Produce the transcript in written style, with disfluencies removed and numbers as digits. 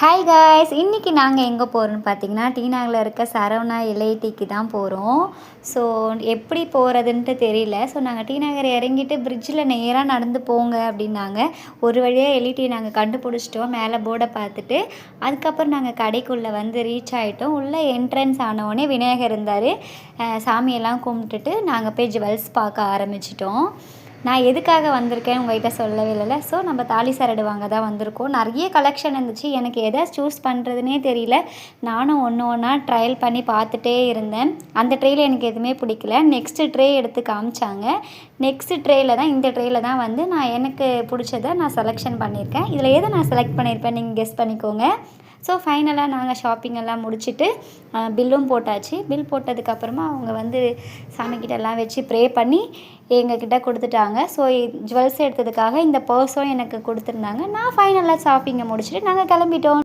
Hi guys, இன்றைக்கி நாங்கள் எங்கே போகிறோன்னு பார்த்தீங்கன்னா, டி நகரில் இருக்க சரவணா எல்ஐடிக்கு தான் போகிறோம். ஸோ எப்படி போகிறதுன்ட்டு தெரியல. ஸோ நாங்கள் டி நகர் இறங்கிட்டு பிரிட்ஜில் நேராக நடந்து போங்க அப்படின்னாங்க. ஒரு வழியாக எல்ஐடி நாங்கள் கண்டுபிடிச்சிட்டோம். மேலே போர்டை பார்த்துட்டு அதுக்கப்புறம் நாங்கள் கடைக்குள்ளே வந்து ரீச் ஆகிட்டோம். உள்ளே என்ட்ரன்ஸ் ஆனவுடனே விநாயகர் இருந்தார். சாமியெல்லாம் கும்பிட்டுட்டு நாங்கள் போய் ஜுவல்ஸ் பார்க்க ஆரம்பிச்சிட்டோம். நான் எதுக்காக வந்திருக்கேன் உங்கள்கிட்ட சொல்லவே இல்லைல்ல. ஸோ நம்ம தாலி சரடு வாங்க தான் வந்திருக்கோம். நிறைய கலெக்ஷன் இருந்துச்சு. எனக்கு எதை சூஸ் பண்ணுறதுனே தெரியல. நானும் ஒன்று ஒன்றா ட்ரையல் பண்ணி பார்த்துட்டே இருந்தேன். அந்த ட்ரேயில் எனக்கு எதுவுமே பிடிக்கல. நெக்ஸ்ட்டு ட்ரே எடுத்து காமிச்சாங்க. நெக்ஸ்ட்டு ட்ரேயில் தான் இந்த ட்ரேயில் தான் வந்து நான் எனக்கு பிடிச்சதை நான் செலெக்ஷன் பண்ணியிருக்கேன். இதில் எதை நான் செலக்ட் பண்ணியிருப்பேன் நீங்கள் கெஸ் பண்ணிக்கோங்க. ஸோ ஃபைனலாக நாங்கள் ஷாப்பிங் எல்லாம் முடிச்சுட்டு பில்லும் போட்டாச்சு. பில் போட்டதுக்கப்புறமா அவங்க வந்து சாமிக்கிட்ட எல்லாம் வச்சு ப்ரே பண்ணி எங்ககிட்ட கொடுத்துட்டாங்க. ஸோ ஜுவல்ஸ் எடுத்ததுக்காக இந்த பர்ஸும் எனக்கு கொடுத்துருந்தாங்க. நான் ஃபைனலாக ஷாப்பிங்கை முடிச்சுட்டு நாங்கள் கிளம்பிட்டோம்.